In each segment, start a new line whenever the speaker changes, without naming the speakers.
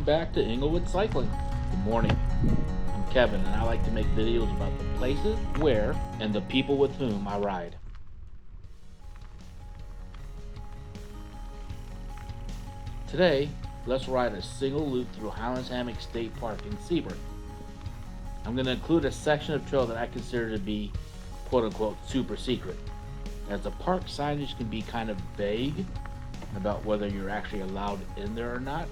back to Inglewood Cycling. Good morning. I'm Kevin and I like to make videos about the places, where, and the people with whom I ride. Today, let's ride a single loop through Highlands Hammock State Park in Sebring. I'm going to include a section of trail that I consider to be quote-unquote super secret, as the park signage can be kind of vague about whether you're actually allowed in there or not.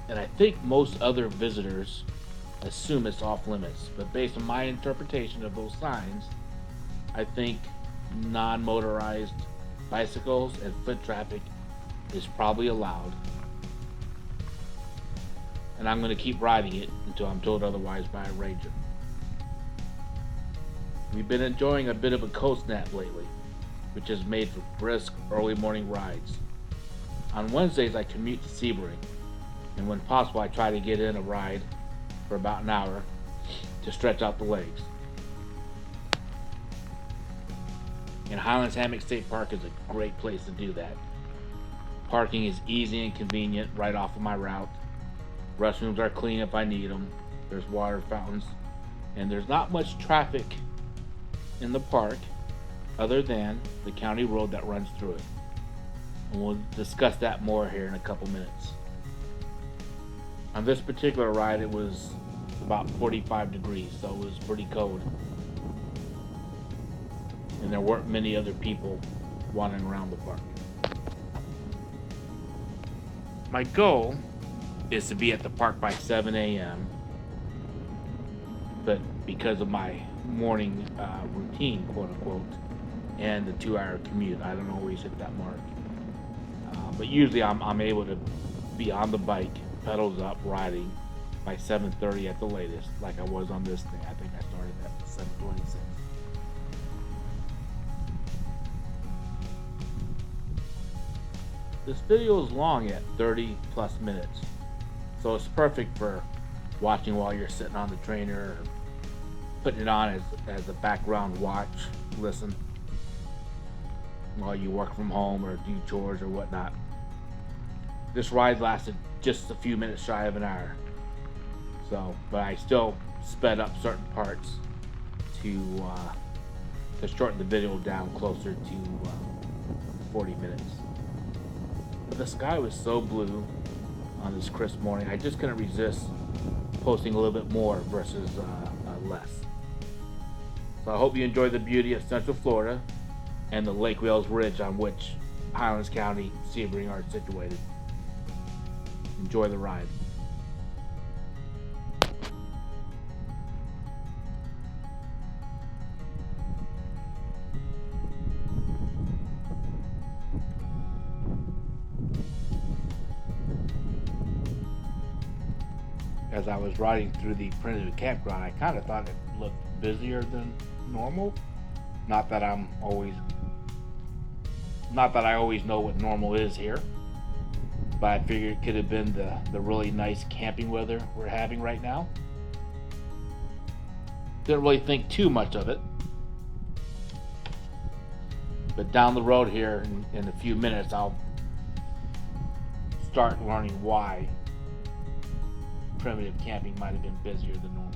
And I think most other visitors assume it's off limits, but based on my interpretation of those signs, I think non-motorized bicycles and foot traffic is probably allowed. And I'm going to keep riding it until I'm told otherwise by a ranger. We've been enjoying a bit of a coast nap lately, which is made for brisk early morning rides. On Wednesdays I commute to Sebring, and when possible I try to get in a ride for about an hour to stretch out the legs. And Highlands Hammock State Park is a great place to do that. Parking is easy and convenient right off of my route. Restrooms are clean if I need them. There's water fountains, and there's not much traffic in the park other than the county road that runs through it. And we'll discuss that more here in a couple minutes. On this particular ride, it was about 45 degrees, so it was pretty cold. And there weren't many other people wandering around the park. My goal is to be at the park by 7 a.m. But because of my morning routine, quote unquote, and the 2-hour commute, I don't always hit that mark. But usually I'm able to be on the bike, pedals up, riding by 7:30 at the latest, like I was on this day. I think I started at 7:26. This video is long at 30 plus minutes, so it's perfect for watching while you're sitting on the trainer, or putting it on as a background watch, listen, while you work from home or do chores or whatnot. This ride lasted just a few minutes shy of an hour, but I still sped up certain parts to shorten the video down closer to 40 minutes. But the sky was so blue on this crisp morning, I just couldn't resist posting a little bit more versus less. So I hope you enjoy the beauty of Central Florida and the Lake Wales Ridge on which Highlands County, Sebring are situated. Enjoy the ride. As I was riding through the primitive campground, I kind of thought it looked busier than normal. Not that I always know what normal is here, but I figured it could have been the really nice camping weather we're having right now. Didn't really think too much of it, but down the road here in a few minutes I'll start learning why primitive camping might have been busier than normal.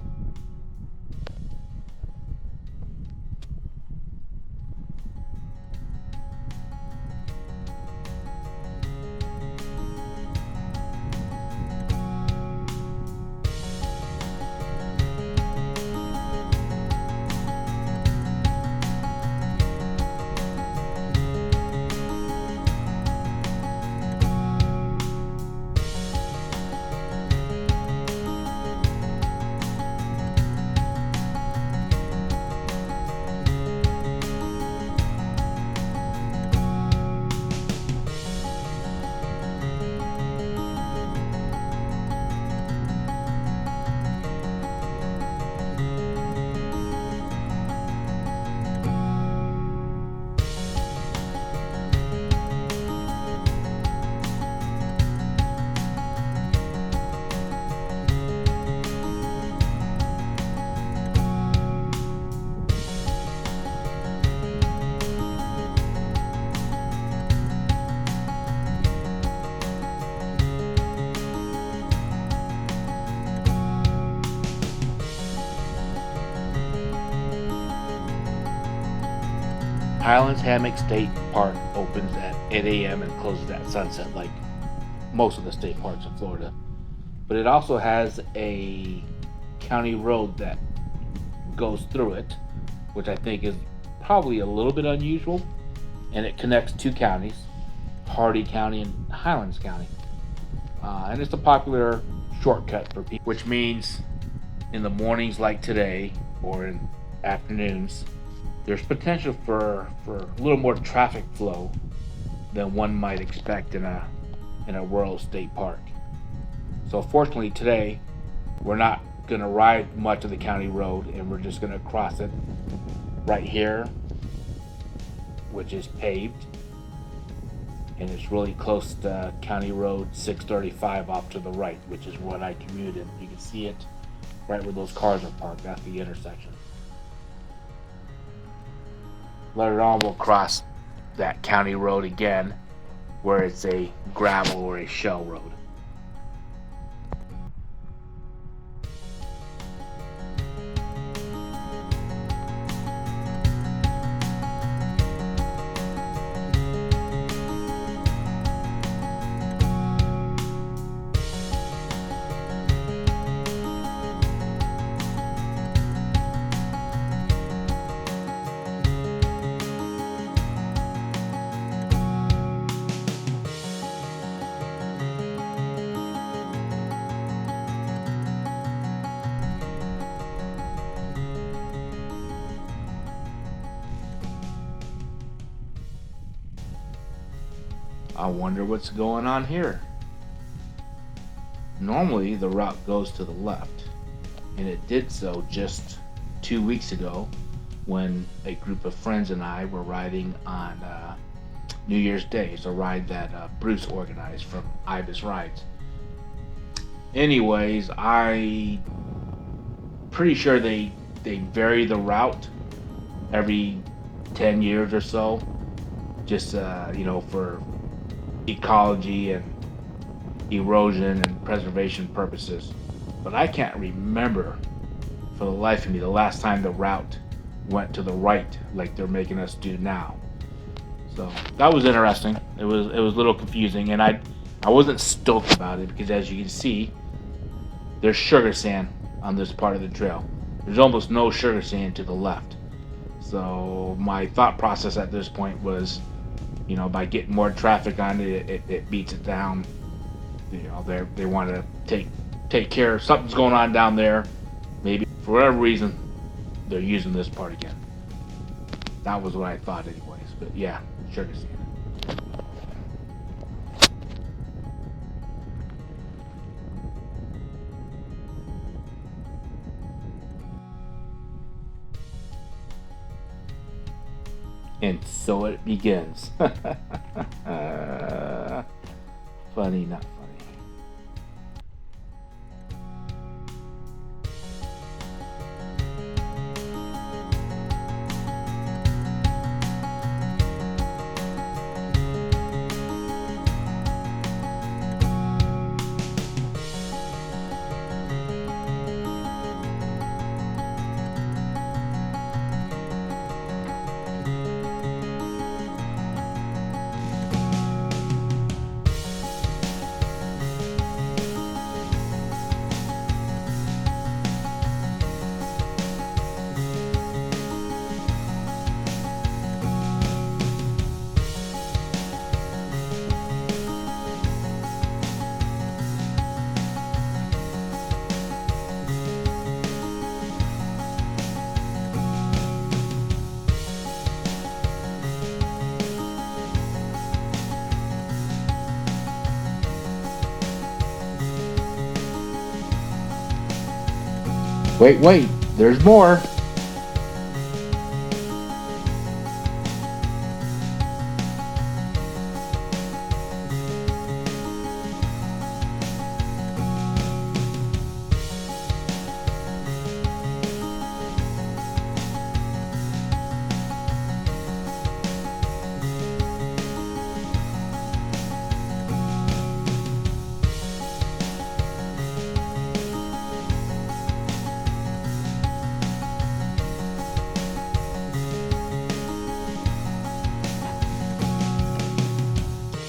Highlands Hammock State Park opens at 8 a.m. and closes at sunset, like most of the state parks in Florida. But it also has a county road that goes through it, which I think is probably a little bit unusual. And it connects two counties, Hardy County and Highlands County. And it's a popular shortcut for people, which means in the mornings like today or in afternoons, there's potential for a little more traffic flow than one might expect in a rural state park. So fortunately today, we're not going to ride much of the county road, and we're just going to cross it right here, which is paved, and it's really close to County Road 635 off to the right, which is what I commuted. You can see it right where those cars are parked. That's the intersection. Later on, we'll cross that county road again, where it's a gravel or a shell road. I wonder what's going on here. Normally the route goes to the left, and it did so just 2 weeks ago when a group of friends and I were riding on New Year's Day. It's a ride that Bruce organized from Ibis Rides. Anyways, I pretty sure they vary the route every 10 years or so, just for ecology and erosion and preservation purposes. But I can't remember for the life of me the last time the route went to the right like they're making us do now. So that was interesting. It was a little confusing, and I wasn't stoked about it because, as you can see, there's sugar sand on this part of the trail. There's almost no sugar sand to the left. So my thought process at this point was, by getting more traffic on it, it beats it down. They want to take care of something's going on down there. Maybe for whatever reason, they're using this part again. That was what I thought anyways. But yeah, sugar sand. And so it begins. Funny, not funny. Wait, there's more.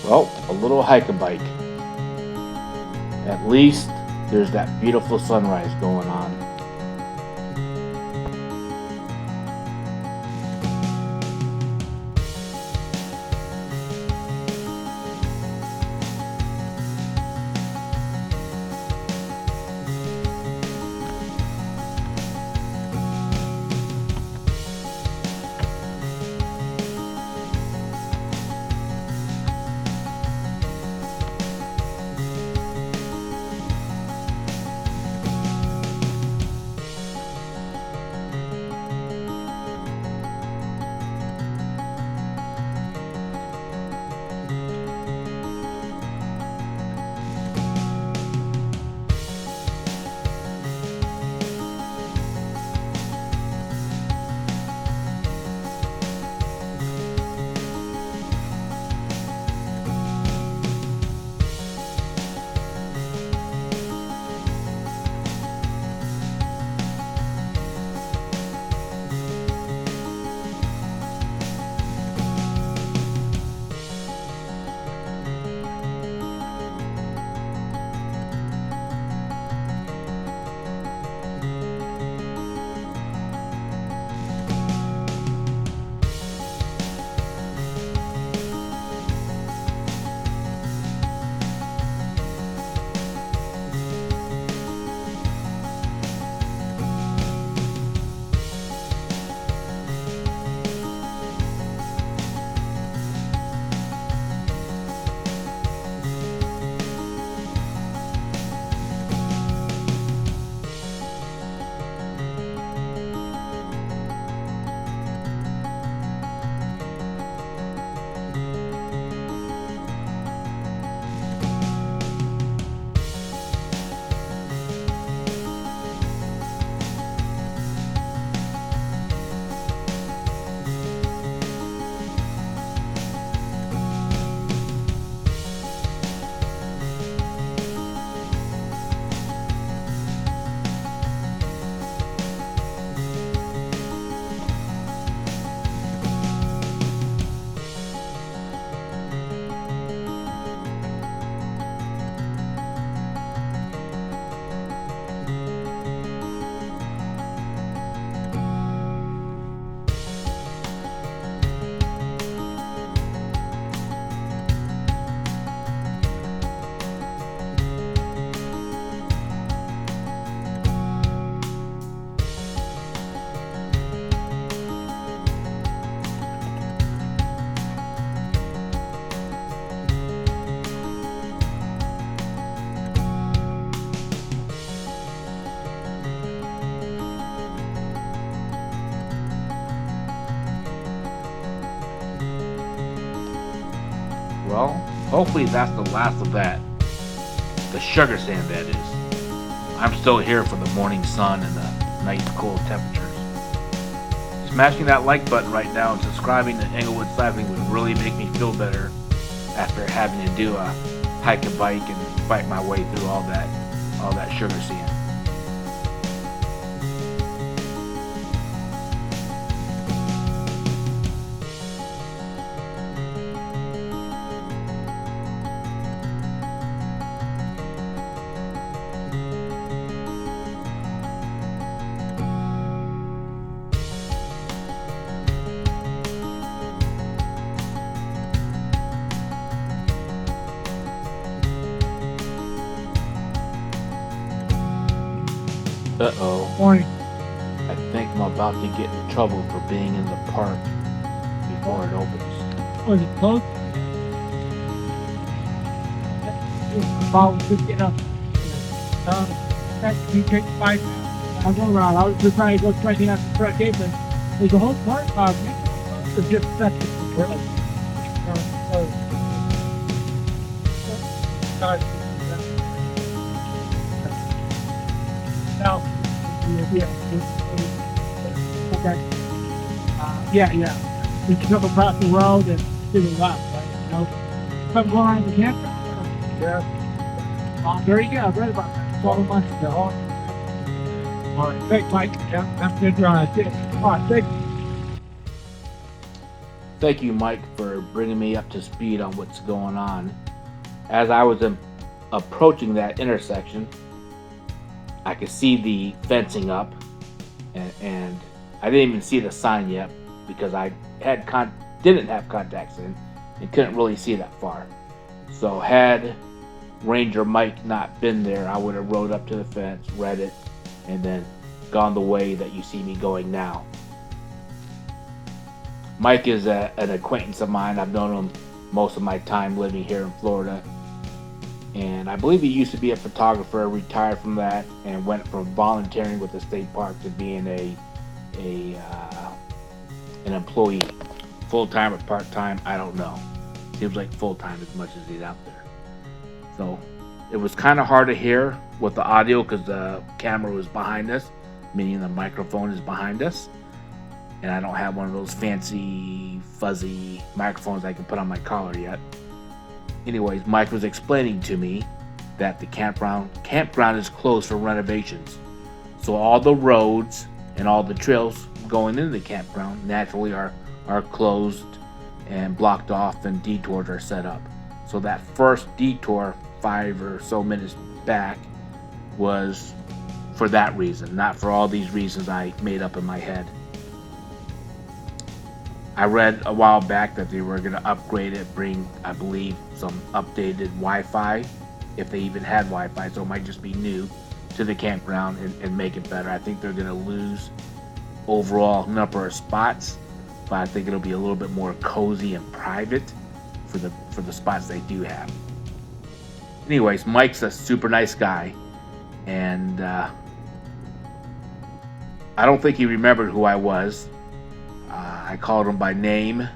Well, a little hike and bike. At least there's that beautiful sunrise going on. Well, hopefully that's the last of that. The sugar sand, that is. I'm still here for the morning sun and the nice cool temperatures. Smashing that like button right now and subscribing to Englewood Cycling would really make me feel better after having to do a hike and bike and fight my way through all that sugar sand. Uh-oh.
Morning.
I think I'm about to get in trouble for being in the park before it opens.
Was it close? About 50 up. We take 5 minutes. I'll go around. I was just trying to go straight after the front gate, but there's a whole park. It's just that's the world. Now, yeah. We can go across the road and to the left, right? You know, come go around the campground. Yeah. There you go, right about that. 12 months ago. All right, thanks, Mike. Yeah, that's a good drive. All right, thanks.
Thank you, Mike, for bringing me up to speed on what's going on. As I was approaching that intersection, I could see the fencing up, and I didn't even see the sign yet because I didn't have contacts in and couldn't really see that far. So had Ranger Mike not been there, I would have rode up to the fence, read it, and then gone the way that you see me going now. Mike is an acquaintance of mine. I've known him most of my time living here in Florida. And I believe he used to be a photographer, retired from that, and went from volunteering with the state park to being an employee. Full-time or part-time, I don't know. Seems like full-time as much as he's out there. So it was kind of hard to hear with the audio because the camera was behind us, meaning the microphone is behind us. And I don't have one of those fancy, fuzzy microphones I can put on my collar yet. Anyways, Mike was explaining to me that the campground is closed for renovations. So all the roads and all the trails going into the campground naturally are closed and blocked off, and detours are set up. So that first detour 5 or so minutes back was for that reason, not for all these reasons I made up in my head. I read a while back that they were going to upgrade it, bring, I believe, some updated Wi-Fi, if they even had Wi-Fi, so it might just be new to the campground and make it better. I think they're going to lose overall number of spots, but I think it'll be a little bit more cozy and private for the spots they do have. Anyways, Mike's a super nice guy, and I don't think he remembered who I was. I called him by name,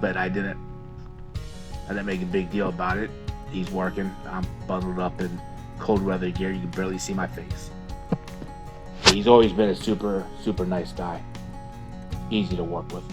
but I didn't make a big deal about it. He's working. I'm bundled up in cold weather gear. You can barely see my face. But he's always been a super, super nice guy. Easy to work with.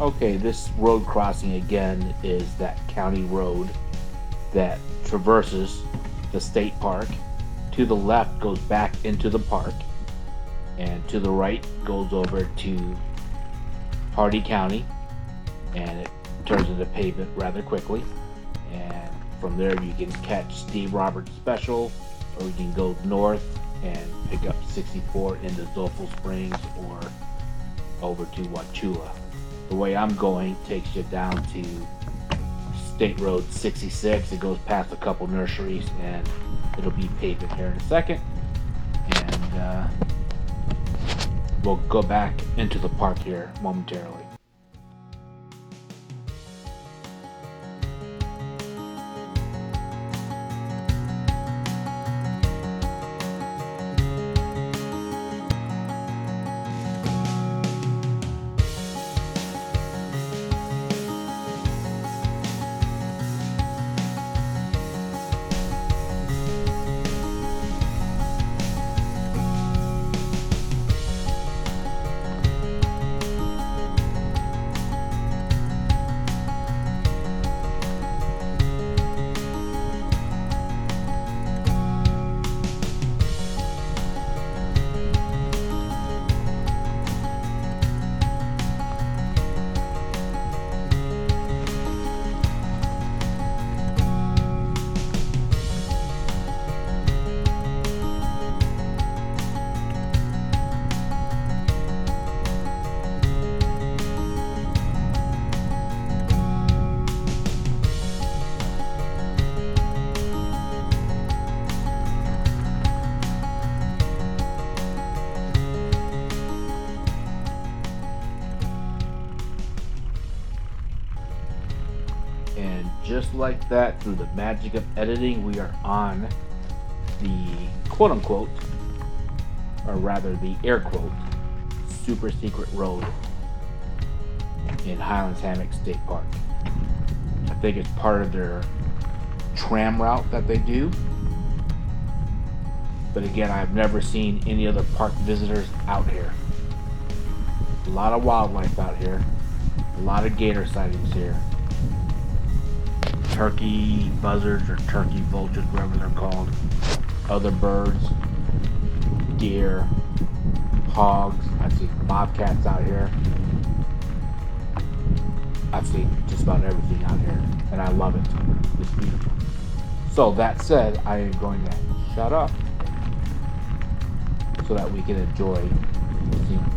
Okay, this road crossing again is that county road that traverses the state park. To the left goes back into the park, and to the right goes over to Hardy County, and it turns into pavement rather quickly. And from there you can catch Steve Roberts Special, or you can go north and pick up 64 into Zolfo Springs or over to Wachula. The way I'm going takes you down to State Road 66. It goes past a couple nurseries, and it'll be pavement here in a second. And we'll go back into the park here momentarily. And just like that, through the magic of editing, we are on the quote-unquote, or rather the air quote, super secret road in Highlands Hammock State Park. I think it's part of their tram route that they do. But again, I've never seen any other park visitors out here. A lot of wildlife out here. A lot of gator sightings here. Turkey buzzards or turkey vultures, whatever they're called. Other birds, deer, hogs. I've seen bobcats out here. I've seen just about everything out here, and I love it. It's beautiful. So that said, I am going to shut up so that we can enjoy the scene.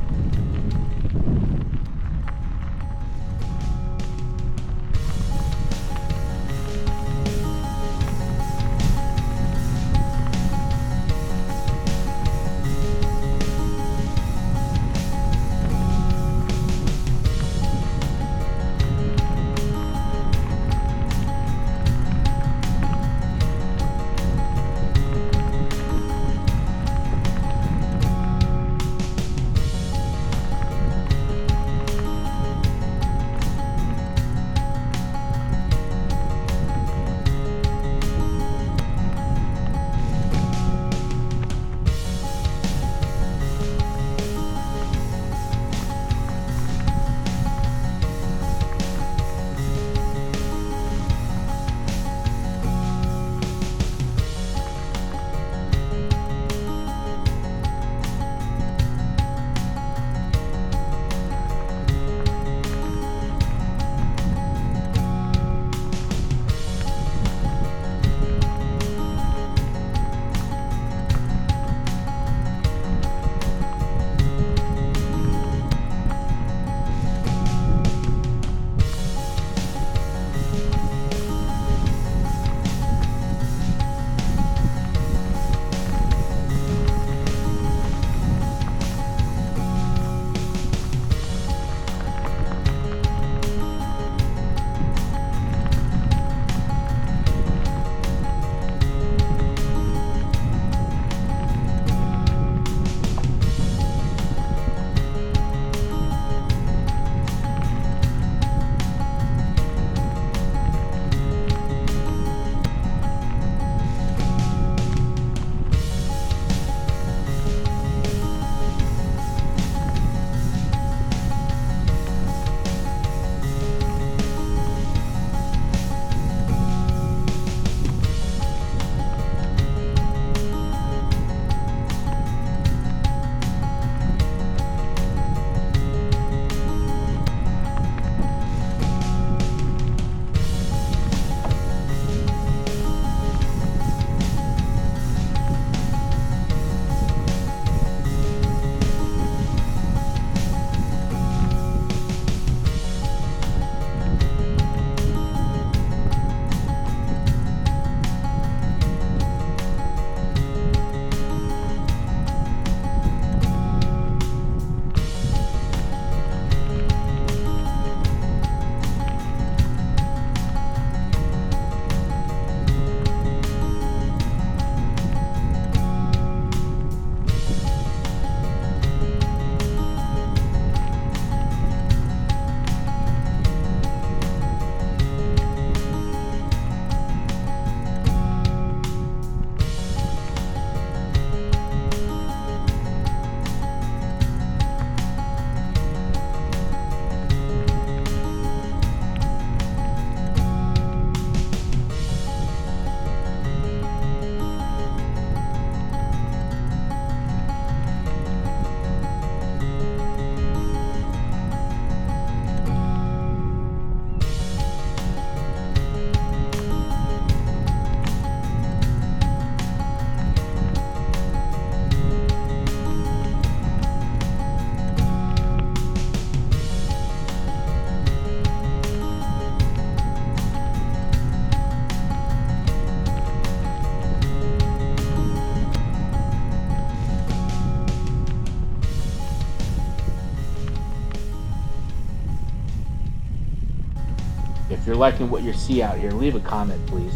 If you're liking what you see out here, leave a comment, please.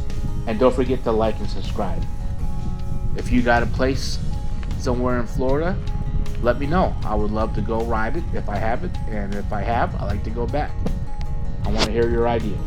And don't forget to like and subscribe. If you got a place somewhere in Florida, let me know. I would love to go ride it if I have it. And if I have, I like to go back. I want to hear your ideas.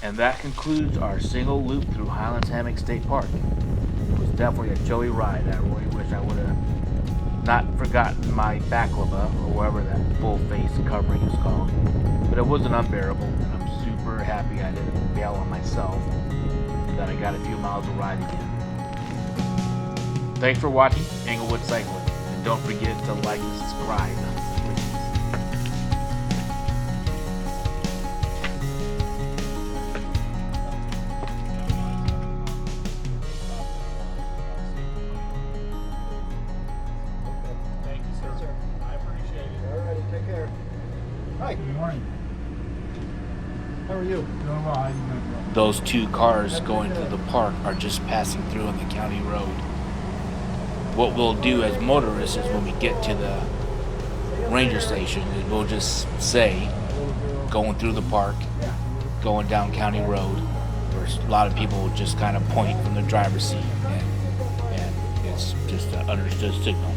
And that concludes our single loop through Highlands Hammock State Park. It was definitely a chilly ride. I really wish I would have not forgotten my baklava, or whatever that full face covering is called. But it wasn't unbearable, and I'm super happy I didn't bail on myself, and that I got a few miles of ride again. Thanks for watching Englewood Cycling, and don't forget to like and subscribe.
Take care. Hi.
Good morning.
How are you?
Doing well. How you doing?
Those two cars going through the park are just passing through on the county road. What we'll do as motorists is when we get to the ranger station, is we'll just say, going through the park, going down county road, where a lot of people will just kind of point from the driver's seat, and it's just an understood signal.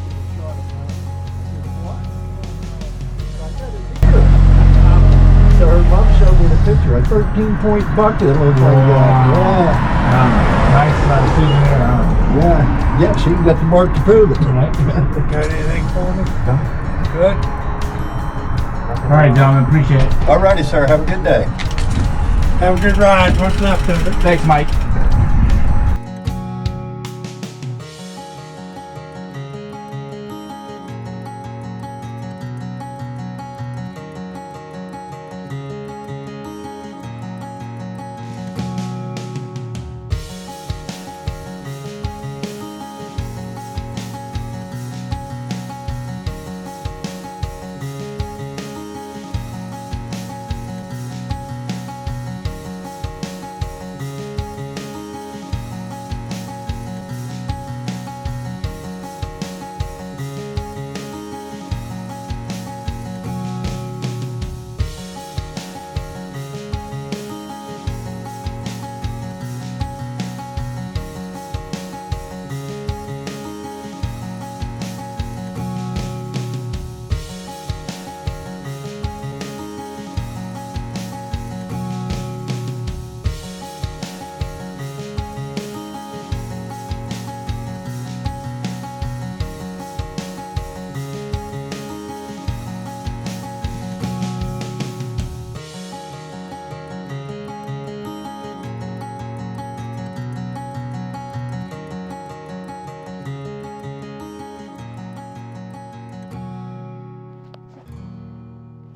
So her mom showed me the picture. A 13-point buck that looked like that.
Nice souvenir.
Yeah. Yeah, she got the mark to prove it.
Right.
Got anything for me? Good.
All right, gentlemen. Appreciate it.
Alrighty, sir. Have a good day.
Have a good ride. What's left of it?
Thanks, Mike.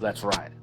Let's ride.